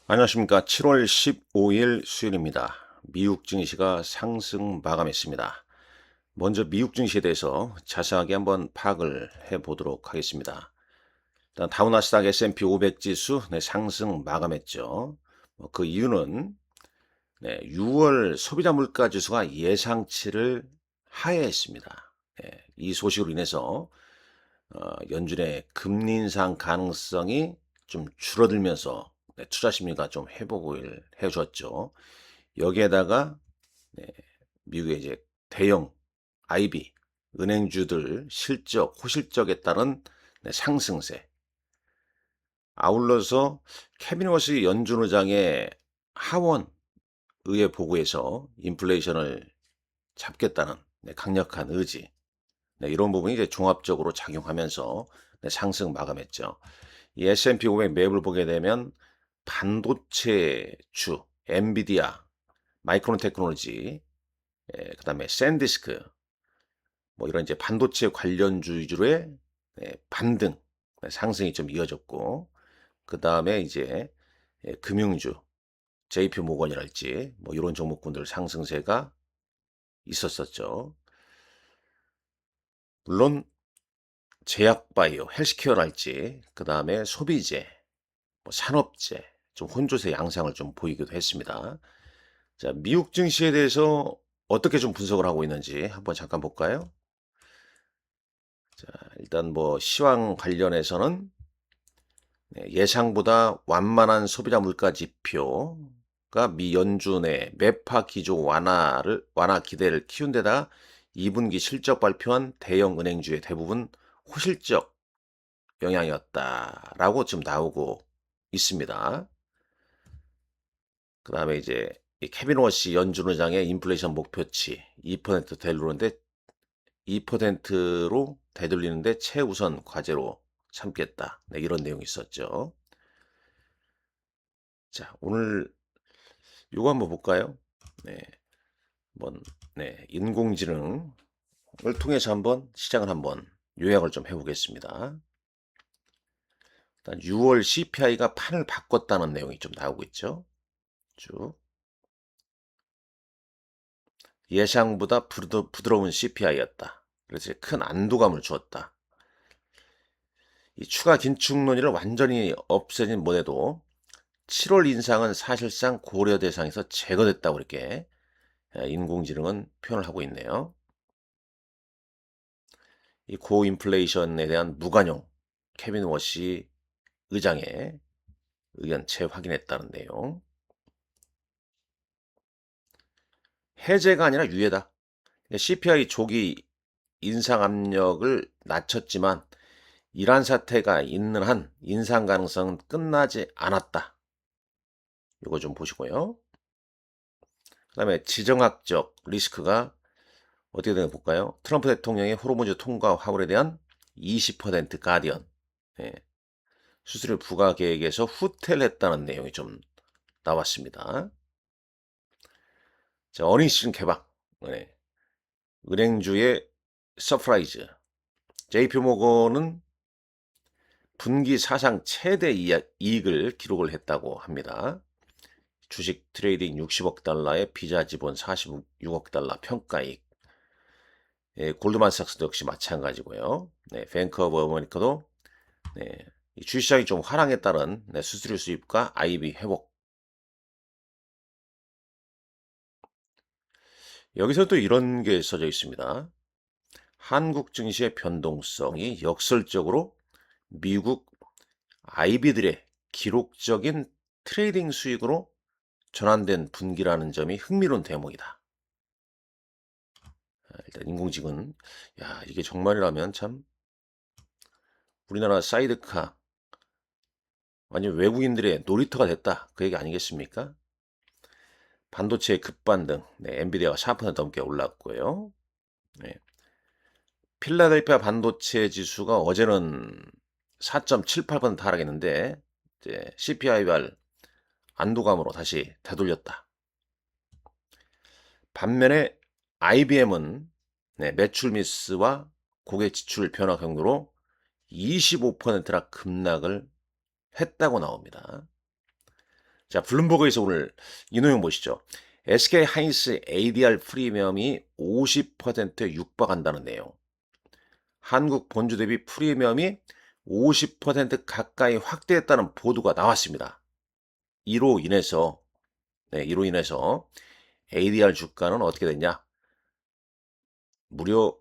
안녕하십니까. 7월 15일 수요일입니다. 미국 증시가 상승 마감했습니다. 먼저 미국 증시에 대해서 자세하게 한번 파악을 해보도록 하겠습니다. 일단 다우나스닥 S&P 500 지수 상승 마감했죠. 그 이유는 6월 소비자 물가 지수가 예상치를 하회했습니다. 이 소식으로 인해서 연준의 금리 인상 가능성이 좀 줄어들면서 투자 심리가 좀 회복을 해줬죠. 여기에다가 네, 미국의 이제 대형 IB 은행주들 실적, 호실적에 따른 상승세. 아울러서 케빈 워시 연준 의장의 하원 의회 보고에서 인플레이션을 잡겠다는 강력한 의지. 이런 부분이 이제 종합적으로 작용하면서 상승 마감했죠. 이 S&P 500 맵을 보게 되면 반도체주, 엔비디아, 마이크론 테크놀로지, 그다음에 샌디스크, 뭐 이런 이제 반도체 관련주 위주로의 반등, 상승이 좀 이어졌고, 그다음에 이제 금융주, JP 모건이랄지 뭐 이런 종목군들 상승세가 있었었죠. 물론 제약바이오, 헬스케어랄지, 그다음에 소비재, 뭐 산업재, 좀 혼조세 양상을 좀 보이기도 했습니다. 자, 미국 증시에 대해서 어떻게 좀 분석을 하고 있는지 한번 잠깐 볼까요? 자, 일단 뭐 시황 관련해서는 예상보다 완만한 소비자 물가 지표가 미 연준의 매파 기조 완화 기대를 키운 데다 2분기 실적 발표한 대형 은행주의 대부분 호실적 영향이었다라고 지금 나오고 있습니다. 그 다음에 이제 이 케빈 워시 연준 의장의 인플레이션 목표치 2% 되돌리는데 2%로 되돌리는데 최우선 과제로 삼겠다. 이런 내용이 있었죠. 자, 오늘 요거 한번 볼까요? 네, 한번 인공지능을 통해서 한번 시장을 한번 요약을 좀 해보겠습니다. 일단 6월 CPI가 판을 바꿨다는 내용이 좀 나오고 있죠. 쭉 예상보다 부드러운 CPI였다. 그래서 큰 안도감을 주었다. 이 추가 긴축 논의를 완전히 없애진 못해도 7월 인상은 사실상 고려 대상에서 제거됐다고 이렇게 인공지능은 표현을 하고 있네요. 이 고인플레이션에 대한 무관용 케빈 워시 의장의 의견 재확인했다는 내용. 해제가 아니라 유예다. CPI 조기 인상 압력을 낮췄지만 이란 사태가 있는 한 인상 가능성은 끝나지 않았다. 이거 좀 보시고요. 그 다음에 지정학적 리스크가 어떻게 되나 볼까요? 트럼프 대통령의 호르무즈 통과 화물에 대한 20% 가디언 수수료 부과 계획에서 후퇴를 했다는 내용이 좀 나왔습니다. 자, 어닝 시즌 개방. 은행주의 서프라이즈. JP모건은 분기 사상 최대 이익을 기록을 했다고 합니다. 주식 트레이딩 60억 달러에 비자 지분 46억 달러 평가이익. 골드만삭스도 역시 마찬가지고요. 뱅크 오브 어메리카도 이 주식시장이 좀 화랑에 따른 수수료 수입과 IB 회복. 여기서 또 이런 게 써져 있습니다. 한국 증시의 변동성이 역설적으로 미국 IB들의 기록적인 트레이딩 수익으로 전환된 분기라는 점이 흥미로운 대목이다. 일단 인공지능, 야, 이게 정말이라면 참 우리나라 사이드카 완전 외국인들의 놀이터가 됐다. 그 얘기 아니겠습니까? 반도체의 급반등, 엔비디아가 4% 넘게 올랐고요. 네, 필라델피아 반도체 지수가 어제는 4.78% 하락했는데 이제 CPI발 안도감으로 다시 되돌렸다. 반면에 IBM은 매출 미스와 고객 지출 변화 경로로 25%나 급락을 했다고 나옵니다. 자, 블룸버그에서 오늘 이 내용 보시죠. SK 하이닉스 ADR 프리미엄이 50%에 육박한다는 내용. 한국 본주 대비 프리미엄이 50% 가까이 확대했다는 보도가 나왔습니다. 이로 인해서 ADR 주가는 어떻게 됐냐? 무려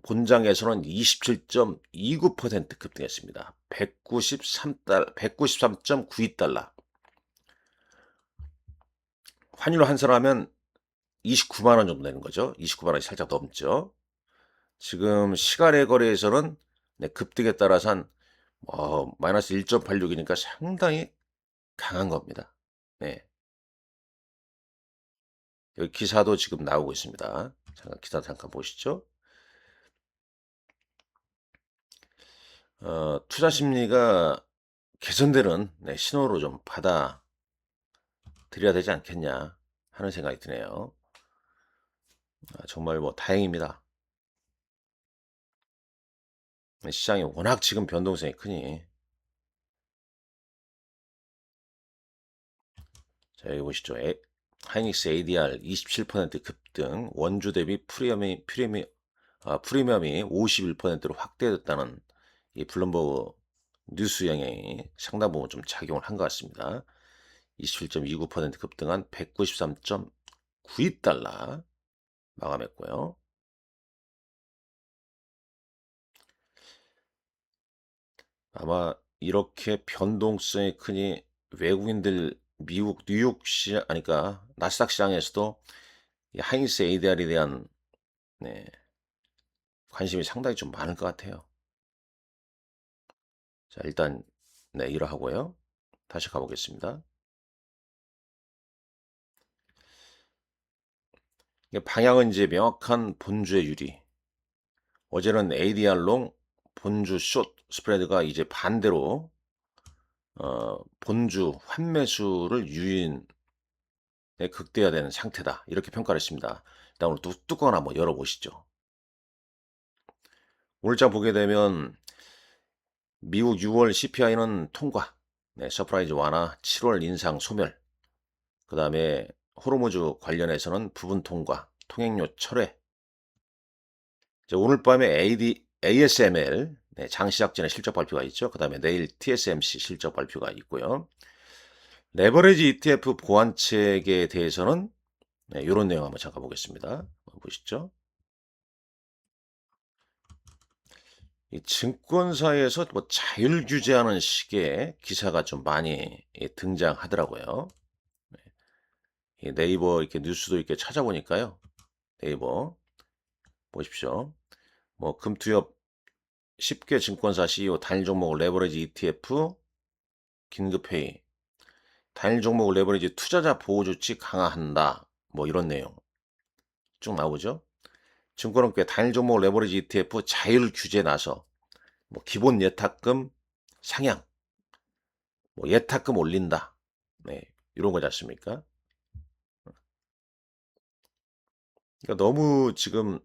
본장에서는 27.29% 급등했습니다. 193.92달러. 환율로 환산하면 29만 원 정도 되는 거죠. 29만 원이 살짝 넘죠. 지금 시가래 거래에서는 급등에 따라서 한 마이너스 1.86이니까 상당히 강한 겁니다. 네. 여기 기사도 지금 나오고 있습니다. 잠깐 기사 잠깐 보시죠. 투자 심리가 개선되는 신호로 좀 받아들여야 되지 않겠냐 하는 생각이 드네요. 정말 뭐 다행입니다. 시장이 워낙 지금 변동성이 크니. 자, 여기 보시죠. 하이닉스 ADR 27% 급등, 원주 대비 프리미엄이 51%로 확대됐다는 이 블룸버그 뉴스 영향이 상당 부분 좀 작용을 한 것 같습니다. 27.29% 급등한 193.92달러 마감했고요. 아마 이렇게 변동성이 크니 외국인들 미국 뉴욕 시장 아니까 나스닥 시장에서도 이 하이닉스 ADR에 대한 관심이 상당히 좀 많을 것 같아요. 자, 일단 이러하고요. 다시 가보겠습니다. 방향은 이제 명확한 본주의 유리. 어제는 ADR 롱, 본주 숏 스프레드가 이제 반대로 본주 환매수를 유인에 극대화되는 상태다. 이렇게 평가를 했습니다. 일단 오늘 뚜껑을 한번 열어보시죠. 오늘장 보게 되면 미국 6월 CPI는 통과, 서프라이즈 완화, 7월 인상 소멸, 그 다음에 호르무즈 관련해서는 부분 통과, 통행료 철회. 오늘 밤에 ASML 장시작 전에 실적 발표가 있죠. 그 다음에 내일 TSMC 실적 발표가 있고요. 레버리지 ETF 보완책에 대해서는 이런 내용 한번 잠깐 보겠습니다. 보시죠. 이 증권사에서 뭐 자율 규제하는 식의 기사가 좀 많이 등장하더라고요. 이 네이버 이렇게 뉴스도 이렇게 찾아보니까요. 네이버 보십시오. 뭐 금투협 10개 증권사 CEO 단일 종목 레버리지 ETF 긴급회의, 단일 종목 레버리지 투자자 보호 조치 강화한다. 뭐 이런 내용 쭉 나오죠. 증권업계 단일 종목 레버리지 ETF 자율 규제 나서 뭐 기본 예탁금 상향, 뭐 예탁금 올린다. 이런 거지 않습니까? 그러니까 너무 지금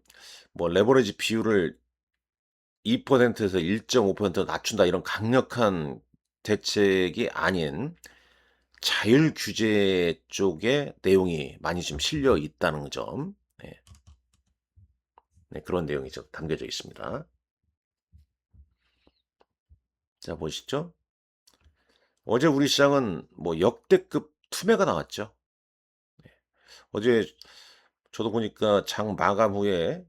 뭐 레버리지 비율을 2%에서 1.5% 낮춘다 이런 강력한 대책이 아닌 자율 규제 쪽에 내용이 많이 좀 실려 있다는 점. 그런 내용이 좀 담겨져 있습니다. 자, 보시죠. 어제 우리 시장은 뭐 역대급 투매가 나왔죠. 어제 저도 보니까 장 마감 후에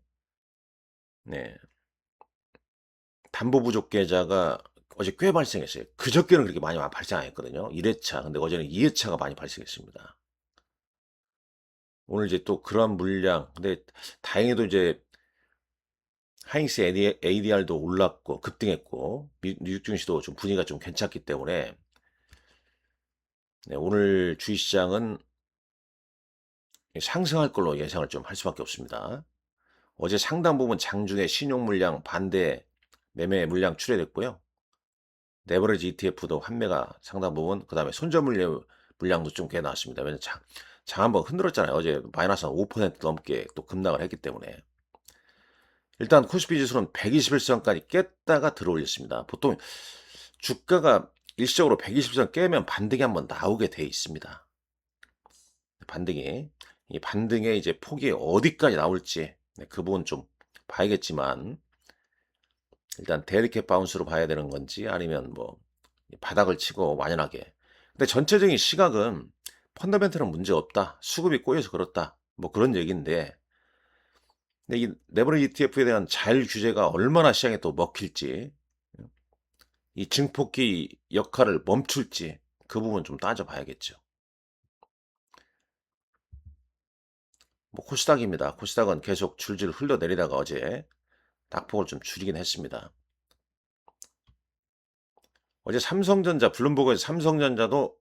담보 부족 계좌가 어제 꽤 발생했어요. 그저께는 그렇게 많이 발생 안 했거든요. 1회차. 근데 어제는 2회차가 많이 발생했습니다. 오늘 이제 또 그런 물량. 근데 다행히도 이제 하이닉스 ADR도 올랐고 급등했고 뉴욕 증시도 좀 분위기가 좀 괜찮기 때문에 오늘 주식시장은 상승할 걸로 예상을 좀 할 수밖에 없습니다. 어제 상당 부분 장중에 신용 물량 반대 매매 물량 출회됐고요. 레버리지 ETF도 환매가 상당 부분, 그 다음에 손절 물량도 좀 꽤 나왔습니다. 왜냐면 장 한번 흔들었잖아요. 어제 마이너스 5% 넘게 또 급락을 했기 때문에. 일단 코스피 지수는 121선까지 깼다가 들어올렸습니다. 보통 주가가 일시적으로 120선 깨면 반등이 한번 나오게 돼 있습니다. 반등이. 이 반등의 이제 폭이 어디까지 나올지 그 부분 좀 봐야겠지만 일단 데리켓 바운스로 봐야 되는 건지 아니면 뭐 바닥을 치고 완연하게. 근데 전체적인 시각은 펀더멘털은 문제 없다. 수급이 꼬여서 그렇다. 뭐 그런 얘기인데 근데 이 레버리지 ETF에 대한 자율 규제가 얼마나 시장에 또 먹힐지 이 증폭기 역할을 멈출지 그 부분 좀 따져봐야겠죠. 뭐 코스닥입니다. 코스닥은 계속 줄줄 흘러내리다가 어제 낙폭을 좀 줄이긴 했습니다. 어제 삼성전자 블룸버그에서 삼성전자도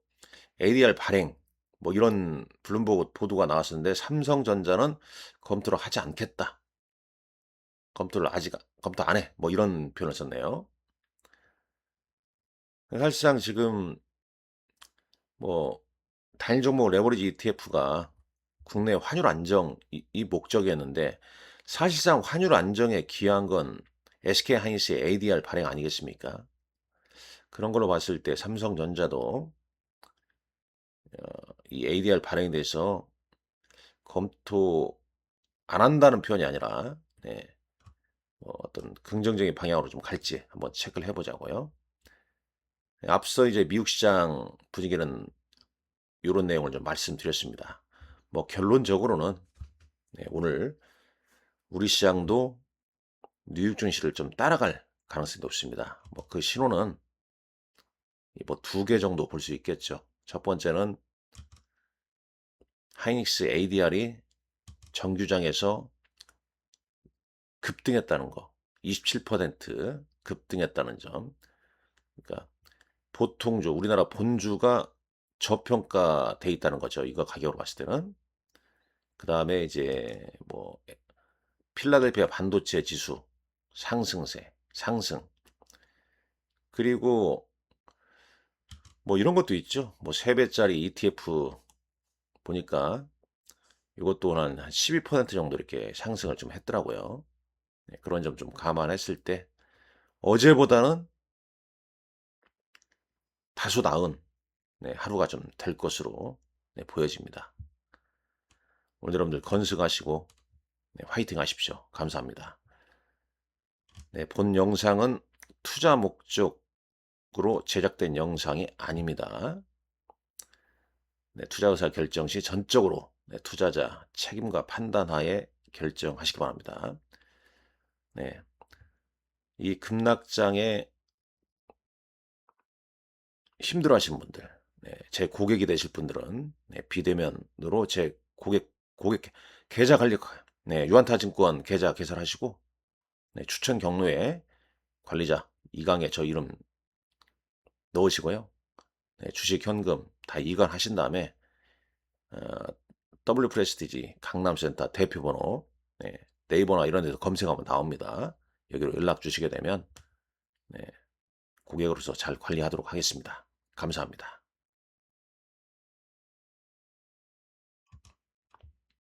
ADR 발행 뭐 이런 블룸버그 보도가 나왔었는데 삼성전자는 검토를 하지 않겠다. 검토를 아직 검토 안 해. 뭐 이런 표현을 썼네요. 사실상 지금 뭐 단일 종목 레버리지 ETF가 국내 환율 안정 이 목적이었는데 사실상 환율 안정에 기여한 건 SK 하이닉스의 ADR 발행 아니겠습니까? 그런 걸로 봤을 때 삼성전자도 이 ADR 발행에 대해서 검토 안 한다는 표현이 아니라 네, 뭐 어떤 긍정적인 방향으로 좀 갈지 한번 체크를 해보자고요. 앞서 이제 미국 시장 분위기는 이런 내용을 좀 말씀드렸습니다. 뭐 결론적으로는 네, 오늘 우리 시장도 뉴욕 증시를 좀 따라갈 가능성이 높습니다. 뭐 그 신호는 뭐 두 개 정도 볼 수 있겠죠. 첫 번째는 하이닉스 ADR이 정규장에서 급등했다는 거. 27% 급등했다는 점. 그러니까 보통주, 우리나라 본주가 저평가돼 있다는 거죠. 이거 가격으로 봤을 때는. 그 다음에 이제 뭐 필라델피아 반도체 지수 상승세, 상승. 그리고 뭐 이런 것도 있죠. 뭐 3배짜리 ETF 보니까 이것도 한 12% 정도 이렇게 상승을 좀 했더라고요. 네, 그런 점 좀 감안했을 때 어제보다는 다소 나은 네, 하루가 좀 될 것으로 네, 보여집니다. 오늘 여러분들 건승하시고 네, 화이팅 하십시오. 감사합니다. 네, 본 영상은 투자 목적으로 제작된 영상이 아닙니다. 네, 투자 의사 결정 시 전적으로 네, 투자자 책임과 판단하에 결정하시기 바랍니다. 네, 이 급락장에 힘들어하시는 분들, 네, 제 고객이 되실 분들은 네, 비대면으로 제 고객 계좌 관리, 네, 유한타증권 계좌 개설하시고 네, 추천 경로에 관리자 이강에 저 이름 넣으시고요. 네, 주식 현금 다 이관하신 다음에 어, W 프레스티지 강남센터 대표번호 네, 네이버나 이런 데서 검색하면 나옵니다. 여기로 연락 주시게 되면 네, 고객으로서 잘 관리하도록 하겠습니다. 감사합니다.